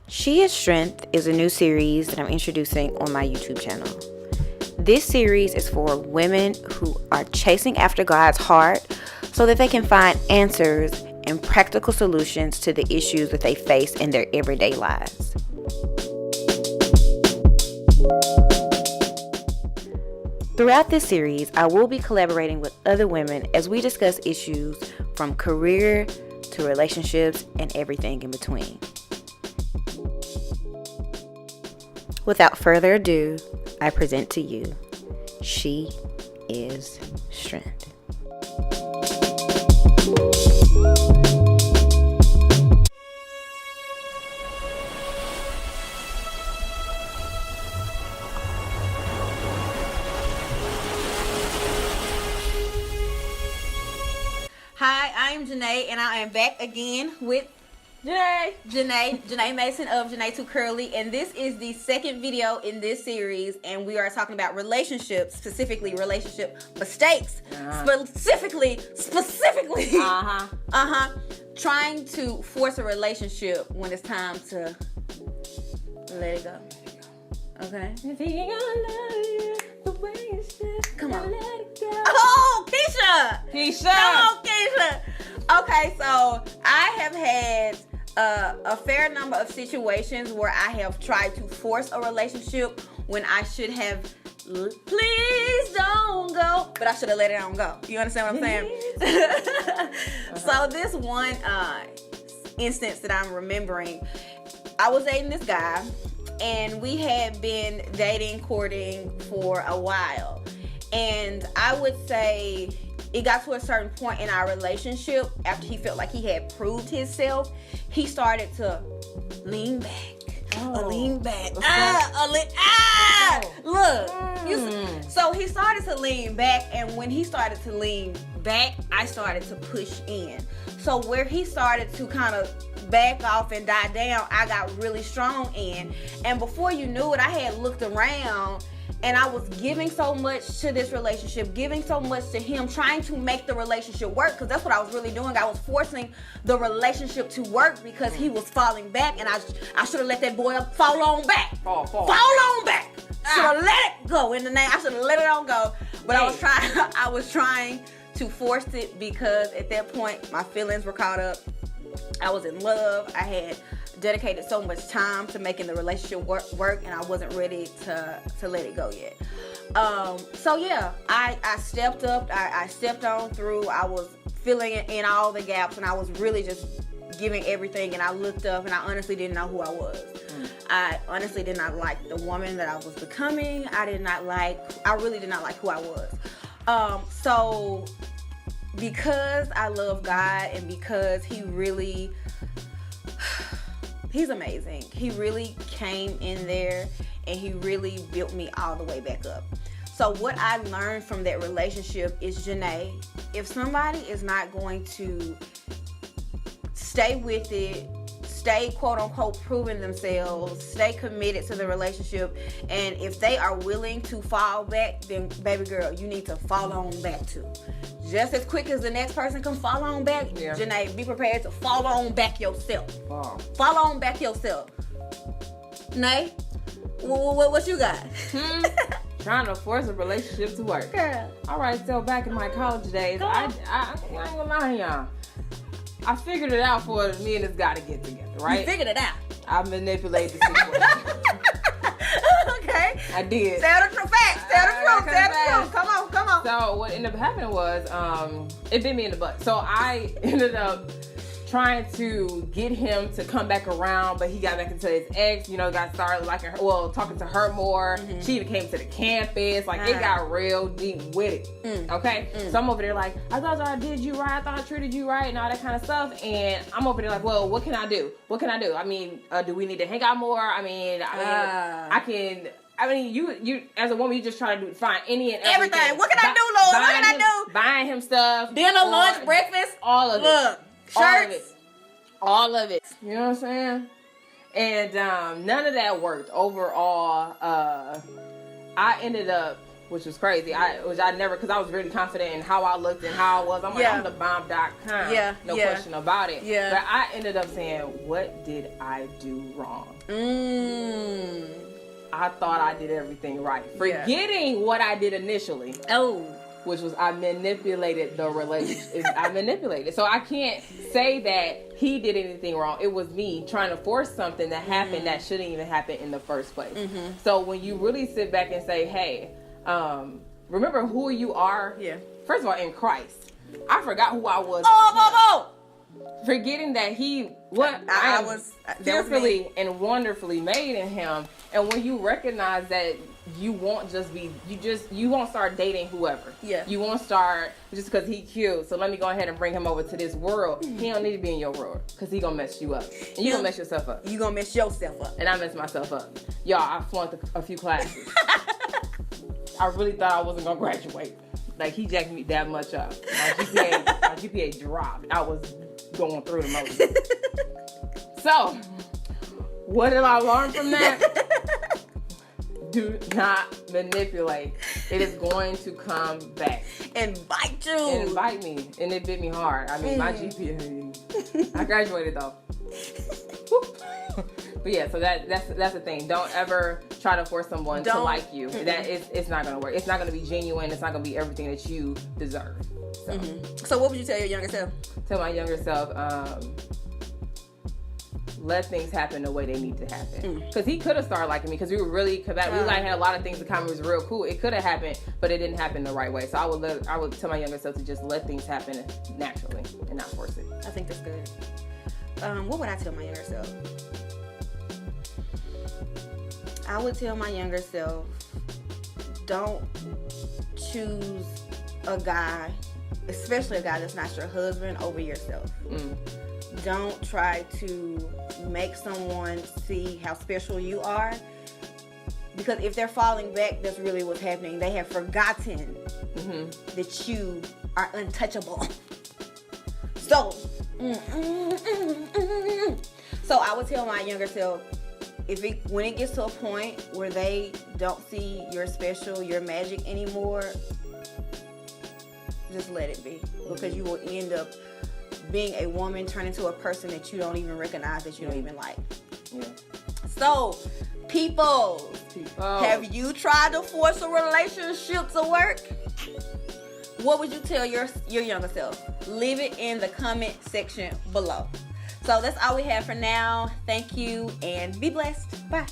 She is Strength is a new series that I'm introducing on my YouTube channel. This series is for women who are chasing after God's heart so that they can find answers and practical solutions to the issues that they face in their everyday lives. Throughout this series, I will be collaborating with other women as we discuss issues from career to relationships and everything in between. Without further ado, I present to you, She is Strength. Hi, I'm Janae, and I am back again with Janae Mason of Janae Too Curly, and this is the second video in this series, and we are talking about relationships, specifically relationship mistakes, specifically, trying to force a relationship when it's time to let it go. Okay. If he gonna love you the way you should, come on, let it go. Oh, Keisha. Come on, Keisha. Okay, so I have had a fair number of situations where I have tried to force a relationship when I should have, please don't go, but I should have let it on go. You understand what I'm saying? So this one instance that I'm remembering, I was dating this guy, and we had been dating, courting for a while. And I would say it got to a certain point in our relationship after he felt like he had proved himself. He started to lean back. So he started to lean back, and when he started to lean back, I started to push in. So where he started to kind of back off and die down, I got really strong in. And before you knew it, I had looked around, and I was giving so much to this relationship, giving so much to him, trying to make the relationship work, because that's what I was really doing. I was forcing the relationship to work because he was falling back, and I should have let that boy fall on back. Fall on back. Should have let it go in the name. I should have let it on go. But I was trying to force it because at that point my feelings were caught up. I was in love. I had dedicated so much time to making the relationship work, and I wasn't ready to let it go yet. So yeah, I stepped up. I stepped on through. I was filling in all the gaps, and I was really just giving everything. And I looked up, and I honestly didn't know who I was. I honestly did not like the woman that I was becoming. I really did not like who I was. So because I love God, and because He's amazing. He really came in there, and he really built me all the way back up. So what I learned from that relationship is, Janae, if somebody is not going to stay with it, stay quote unquote proving themselves, stay committed to the relationship, and if they are willing to fall back, then baby girl, you need to fall on back too. Just as quick as the next person can fall on back, Janae, be prepared to fall on back yourself. Fall on back yourself. Nay, what you got? Trying to force a relationship to work. Girl. All right, so back in my college days, I ain't gonna lie to y'all. I figured it out for me and this guy to get together, right? You figured it out. I manipulated the situation. Okay. I did. Tell the truth. Tell the truth. Come on. So what ended up happening was, it bit me in the butt. So I ended up trying to get him to come back around, but he got back into his ex, got started liking her, talking to her more. Mm-hmm. She even came to the campus. It got real deep with it. Okay? So I'm over there like, I thought I did you right. I thought I treated you right and all that kind of stuff. And I'm over there like, well, what can I do? I mean, do we need to hang out more? You as a woman, you just try to find any and everything. What can I do, Lord? What can I do? Buying him stuff. Dinner, lunch, breakfast. All of it. Look, shirts. All of it. You know what I'm saying? And none of that worked. Overall, I ended up which was crazy. I never, because I was really confident in how I looked and how I was. I'm like, I'm the bomb.com. Yeah. No question about it. Yeah. But I ended up saying, what did I do wrong? I thought I did everything right. Forgetting what I did initially. Oh. Which was I manipulated the relationship. I manipulated. So I can't say that he did anything wrong. It was me trying to force something that happened that shouldn't even happen in the first place. So when you really sit back and say, hey, remember who you are. Yeah. First of all, in Christ, I forgot who I was. Forgetting that I was fearfully and wonderfully made in him. And when you recognize that you won't start dating whoever. Yeah. You won't start just because he cute. So let me go ahead and bring him over to this world. He don't need to be in your world because he gonna mess you up. And you gonna mess yourself up. You gonna mess yourself up. And I messed myself up. Y'all, I flunked a few classes. I really thought I wasn't gonna graduate. Like, he jacked me that much up. My GPA dropped. I was going through the motions. So, what did I learn from that? Do not manipulate. It is going to come back. And bite you. And bite me. And it bit me hard. I mean, my GPA. I graduated though. But yeah, so that's the thing. Don't ever try to force someone to like you. It's not gonna work. It's not gonna be genuine. It's not gonna be everything that you deserve. So, so what would you tell your younger self? Tell my younger self, let things happen the way they need to happen. Because he could have started liking me because we were really compatible. We had a lot of things in common. It was real cool. It could have happened, but it didn't happen the right way. So I would tell my younger self to just let things happen naturally and not force it. I think that's good. What would I tell my younger self? I would tell my younger self, don't choose a guy, especially a guy that's not your husband, over yourself. Don't try to make someone see how special you are, because if they're falling back, that's really what's happening. They have forgotten that you are untouchable. So I would tell my younger self, when it gets to a point where they don't see your special, your magic anymore, just let it be, because you will end up being a woman, turn into a person that you don't even recognize, that you don't even like. So, people, have you tried to force a relationship to work? What would you tell your younger self? Leave it in the comment section below. So that's all we have for now. Thank you and be blessed. Bye.